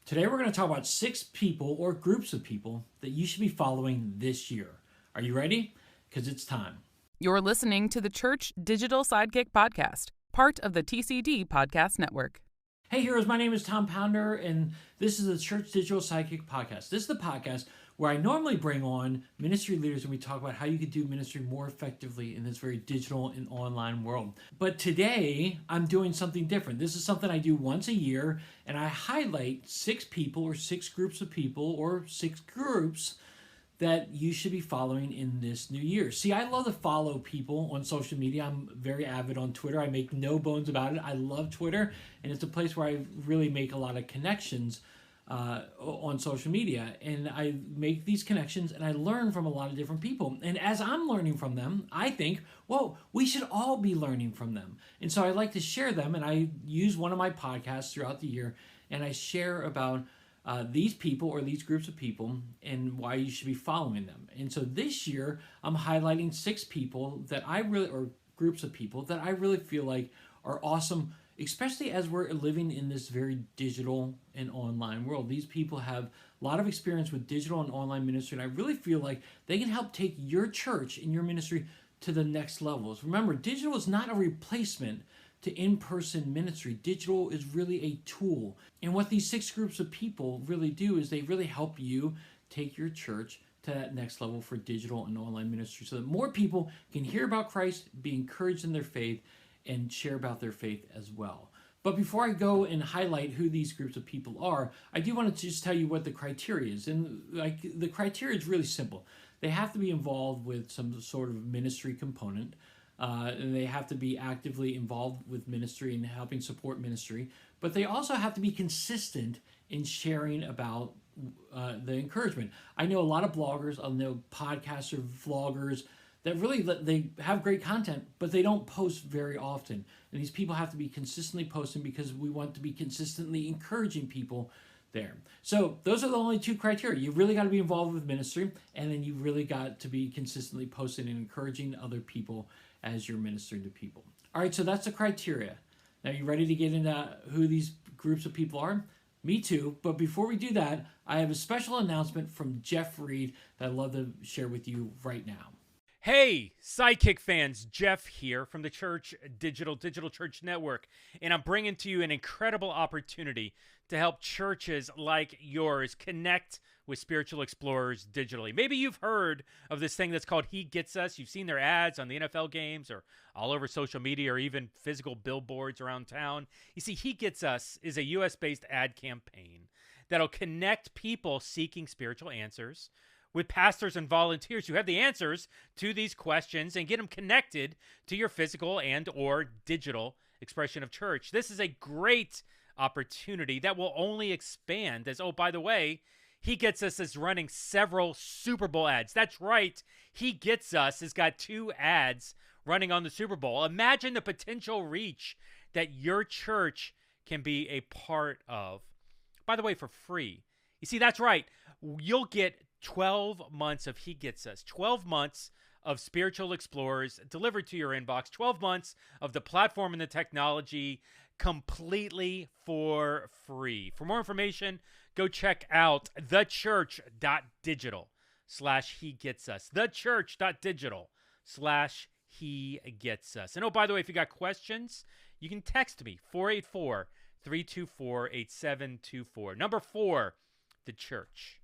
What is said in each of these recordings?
Today we're going to talk about 6 people or groups of people that you should be following this year. Are you ready? Because it's time. You're listening to the Church Digital Sidekick Podcast, part of the TCD Podcast Network. Hey heroes, my name is Tom Pounder, and this is the Church Digital Sidekick Podcast. This is the podcast where I normally bring on ministry leaders and we talk about how you could do ministry more effectively in this very digital and online world. But today, I'm doing something different. This is something I do once a year, and I highlight 6 people or 6 groups of people or 6 groups that you should be following in this new year. See, I love to follow people on social media. I'm very avid on Twitter. I make no bones about it. I love Twitter, and it's a place where I really make a lot of connections on social media. And I make these connections, and I learn from a lot of different people. And as I'm learning from them, I think, well, we should all be learning from them. And so I like to share them, and I use one of my podcasts throughout the year, and I share about these people or these groups of people and why you should be following them. And so this year, I'm highlighting 6 people that or groups of people that I really feel like are awesome, especially as we're living in this very digital and online world. These people have a lot of experience with digital and online ministry, and I really feel like they can help take your church and your ministry to the next levels. Remember, digital is not a replacement to in-person ministry. Digital is really a tool. And what these 6 groups of people really do is they really help you take your church to that next level for digital and online ministry so that more people can hear about Christ, be encouraged in their faith, and share about their faith as well. But before I go and highlight who these groups of people are, I do want to just tell you what the criteria is. And the criteria is really simple. They have to be involved with some sort of ministry component. And they have to be actively involved with ministry and helping support ministry. But they also have to be consistent in sharing about the encouragement. I know a lot of bloggers, I know podcasters, vloggers, that really, they have great content, but they don't post very often. And these people have to be consistently posting because we want to be consistently encouraging people there. So those are the only 2 criteria. You really got to be involved with ministry, and then you really got to be consistently posting and encouraging other people as you're ministering to people. All right, so that's the criteria. Now, you ready to get into who these groups of people are? Me too, but before we do that, I have a special announcement from Jeff Reed that I'd love to share with you right now. Hey, Sidekick fans, Jeff here from the Church Digital Church Network, and I'm bringing to you an incredible opportunity to help churches like yours connect with spiritual explorers digitally. Maybe you've heard of this thing that's called He Gets Us. You've seen their ads on the NFL games or all over social media or even physical billboards around town. You see, He Gets Us is a US-based ad campaign that'll connect people seeking spiritual answers with pastors and volunteers who have the answers to these questions and get them connected to your physical and or digital expression of church. This is a great opportunity that will only expand as, oh, by the way, He Gets Us is running several Super Bowl ads. That's right. He Gets Us has got 2 ads running on the Super Bowl. Imagine the potential reach that your church can be a part of. By the way, for free. You see, that's right. You'll get 12 months of He Gets Us, 12 months of Spiritual Explorers delivered to your inbox, 12 months of the platform and the technology completely for free. For more information, go check out thechurch.digital/He-Gets-Us, thechurch.digital/He-Gets-Us. And oh, by the way, if you got questions, you can text me, 484-324-8724. Number 4, the church.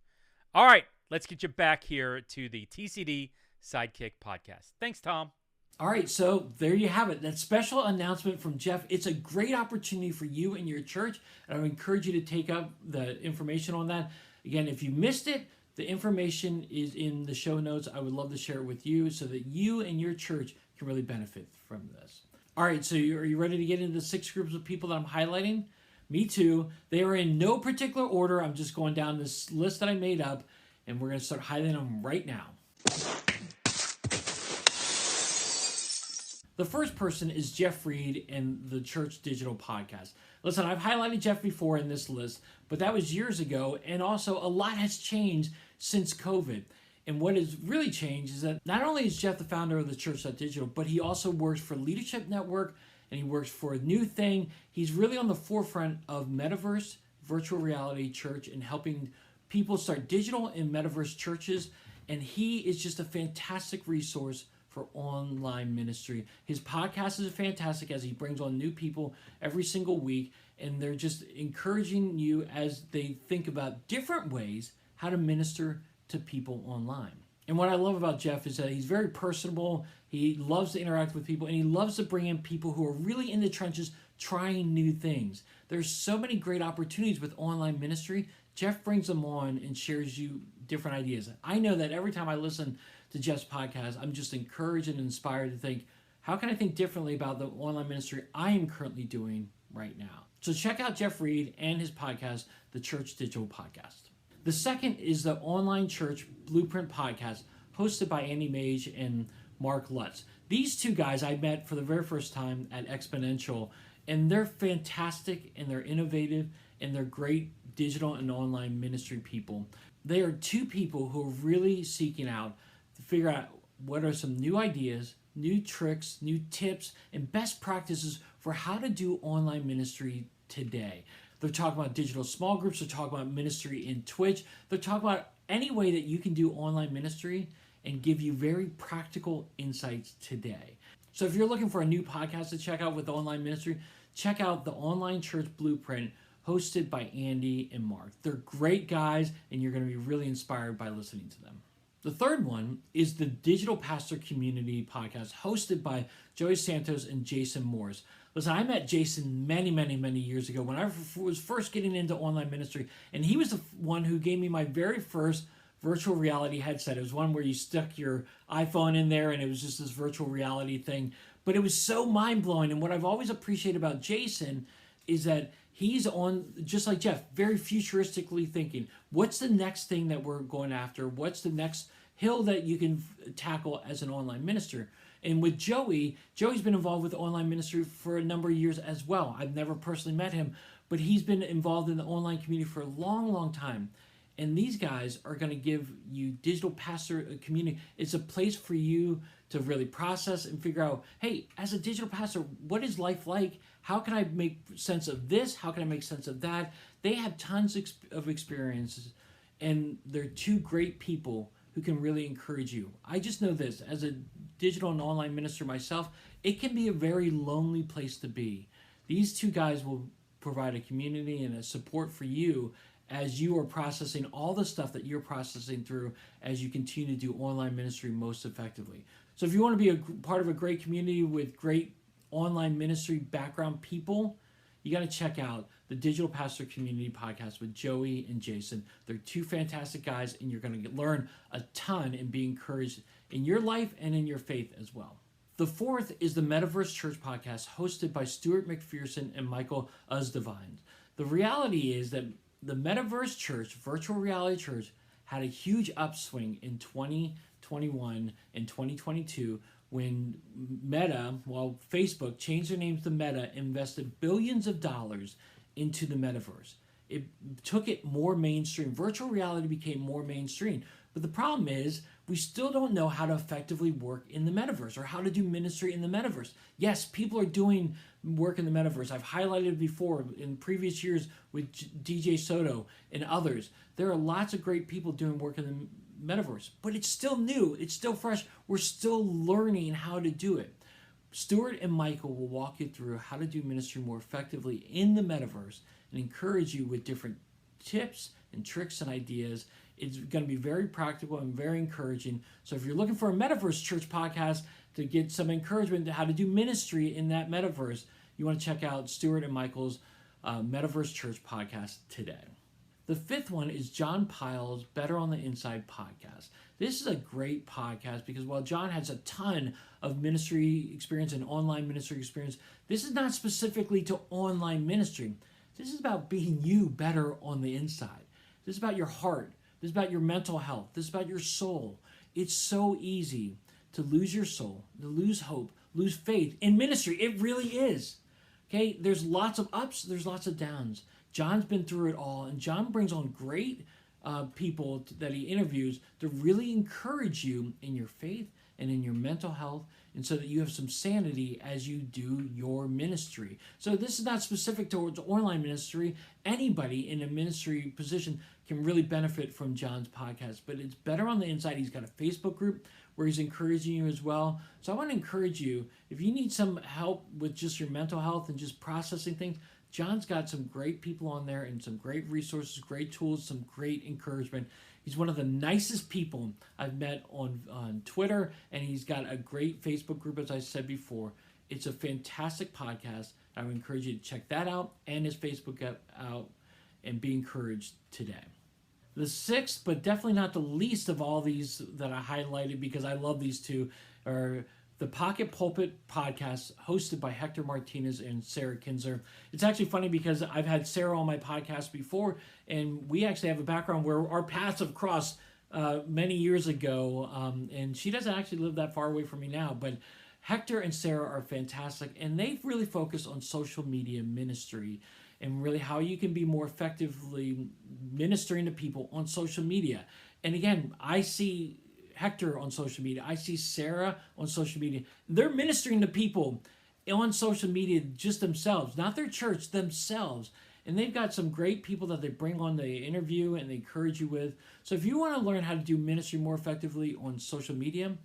All right, let's get you back here to the TCD Sidekick Podcast. Thanks, Tom. All right, so there you have it. That special announcement from Jeff. It's a great opportunity for you and your church, and I would encourage you to take up the information on that. Again, if you missed it, the information is in the show notes. I would love to share it with you so that you and your church can really benefit from this. All right, so are you ready to get into the 6 groups of people that I'm highlighting? Me too. They are in no particular order. I'm just going down this list that I made up, and we're going to start highlighting them right now. The first person is Jeff Reed and the Church Digital Podcast. Listen, I've highlighted Jeff before in this list, but that was years ago, and also a lot has changed since COVID. And what has really changed is that not only is Jeff the founder of the Church.digital, but he also works for Leadership Network, and he works for a new thing. He's really on the forefront of metaverse, virtual reality church and helping people start digital and metaverse churches. And he is just a fantastic resource for online ministry. His podcast is fantastic as he brings on new people every single week, and they're just encouraging you as they think about different ways how to minister to people online. And what I love about Jeff is that he's very personable. He loves to interact with people, and he loves to bring in people who are really in the trenches trying new things. There's so many great opportunities with online ministry. Jeff brings them on and shares you different ideas. I know that every time I listen to Jeff's podcast, I'm just encouraged and inspired to think, how can I think differently about the online ministry I am currently doing right now? So check out Jeff Reed and his podcast, the Church Digital Podcast. The second is the Online Church Blueprint Podcast, hosted by Andy Mage and Mark Lutz. These two guys I met for the very first time at Exponential, and they're fantastic, and they're innovative, and they're great digital and online ministry people. They are two people who are really seeking out to figure out what are some new ideas, new tricks, new tips, and best practices for how to do online ministry today. They're talking about digital small groups. They're talking about ministry in Twitch. They're talking about any way that you can do online ministry and give you very practical insights today. So if you're looking for a new podcast to check out with online ministry, check out the Online Church Blueprint, hosted by Andy and Mark. They're great guys, and you're going to be really inspired by listening to them. The third one is the Digital Pastor Community Podcast, hosted by Joey Santos and Jason Morris. Listen, I met Jason many, many, many years ago when I was first getting into online ministry, and he was the one who gave me my very first virtual reality headset. It was one where you stuck your iPhone in there, and it was just this virtual reality thing. But it was so mind-blowing, and what I've always appreciated about Jason is that he's on, just like Jeff, very futuristically thinking. What's the next thing that we're going after? What's the next hill that you can tackle as an online minister? And with Joey's been involved with online ministry for a number of years as well. I've never personally met him, but he's been involved in the online community for a long, long time. And these guys are going to give you digital pastor community. It's a place for you to really process and figure out, hey, as a digital pastor, what is life like? How can I make sense of this? How can I make sense of that? They have tons of experiences, and they're two great people who can really encourage you. I just know this, as a digital and online minister myself, it can be a very lonely place to be. These two guys will provide a community and a support for you as you are processing all the stuff that you're processing through as you continue to do online ministry most effectively. So if you want to be a part of a great community with great online ministry background people, you got to check out the Digital Pastor Community Podcast with Joey and Jason. They're two fantastic guys, and you're going to learn a ton and be encouraged in your life and in your faith as well. The fourth is the Metaverse Church Podcast, hosted by Stuart McPherson and Michael Uzdevine. The reality is that the Metaverse Church, virtual reality church, had a huge upswing in 2021 and 2022 when Facebook changed their name to Meta, invested billions of dollars into the metaverse. It took it more mainstream. Virtual reality became more mainstream. But the problem is, we still don't know how to effectively work in the metaverse or how to do ministry in the metaverse. Yes, people are doing work in the metaverse. I've highlighted before in previous years with DJ Soto and others. There are lots of great people doing work in the metaverse, but it's still new. It's still fresh. We're still learning how to do it. Stuart and Michael will walk you through how to do ministry more effectively in the metaverse and encourage you with different tips and tricks and ideas. It's going to be very practical and very encouraging. So if you're looking for a Metaverse Church podcast to get some encouragement to how to do ministry in that metaverse, you want to check out Stuart and Michael's Metaverse Church podcast today. The fifth one is John Pyle's Better on the Inside podcast. This is a great podcast because while John has a ton of ministry experience and online ministry experience, this is not specifically to online ministry. This is about being you better on the inside. This is about your heart. This is about your mental health. This is about your soul. It's so easy to lose your soul, to lose hope, lose faith in ministry. It really is. Okay, there's lots of ups, there's lots of downs. John's been through it all, and John brings on great people that he interviews to really encourage you in your faith and in your mental health, and so that you have some sanity as you do your ministry. So this is not specific towards online ministry. Anybody in a ministry position can really benefit from John's podcast, but it's better on the inside. He's got a Facebook group where he's encouraging you as well. So I want to encourage you, if you need some help with just your mental health and just processing things, John's got some great people on there and some great resources, great tools, some great encouragement. He's one of the nicest people I've met on Twitter, and he's got a great Facebook group, as I said before. It's a fantastic podcast. I would encourage you to check that out and his Facebook out and be encouraged today. The sixth, but definitely not the least of all these that I highlighted because I love these two, are the Pocket Pulpit podcast hosted by Hector Martinez and Sarah Kinzer. It's actually funny because I've had Sarah on my podcast before, and we actually have a background where our paths have crossed many years ago, and she doesn't actually live that far away from me now, but Hector and Sarah are fantastic, and they really focus on social media ministry and really how you can be more effectively ministering to people on social media. And again, I see Hector on social media. I see Sarah on social media. They're ministering to people on social media just themselves, not their church, themselves. And they've got some great people that they bring on the interview and they encourage you with. So if you want to learn how to do ministry more effectively on social media,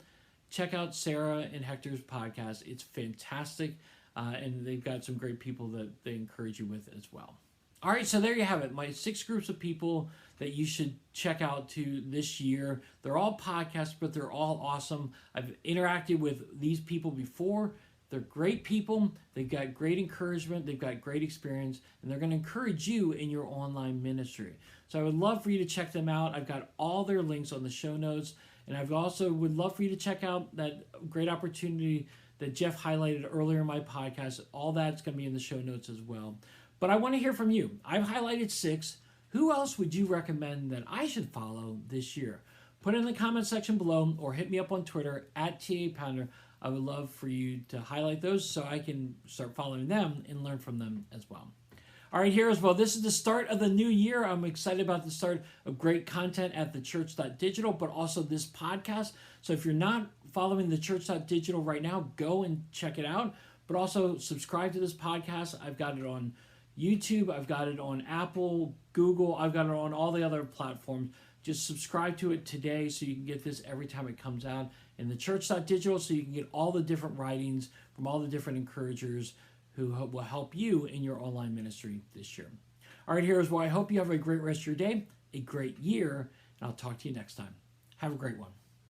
check out Sarah and Hector's podcast. It's fantastic. And they've got some great people that they encourage you with as well. All right, so there you have it. My 6 groups of people that you should check out to this year. They're all podcasts, but they're all awesome. I've interacted with these people before. They're great people. They've got great encouragement. They've got great experience, and they're going to encourage you in your online ministry. So I would love for you to check them out. I've got all their links on the show notes, and I've also would love for you to check out that great opportunity that Jeff highlighted earlier in my podcast. All that's going to be in the show notes as well. But I want to hear from you. I've highlighted 6. Who else would you recommend that I should follow this year? Put it in the comment section below or hit me up on Twitter @TAPounder. I would love for you to highlight those so I can start following them and learn from them as well. All right, here as well. This is the start of the new year. I'm excited about the start of great content at theChurch.digital, but also this podcast. So if you're not following theChurch.digital right now, go and check it out. But also subscribe to this podcast. I've got it on YouTube. I've got it on Apple, Google. I've got it on all the other platforms. Just subscribe to it today so you can get this every time it comes out. And theChurch.digital so you can get all the different writings from all the different encouragers who will help you in your online ministry this year. All right, here's why. I hope you have a great rest of your day, a great year, and I'll talk to you next time. Have a great one.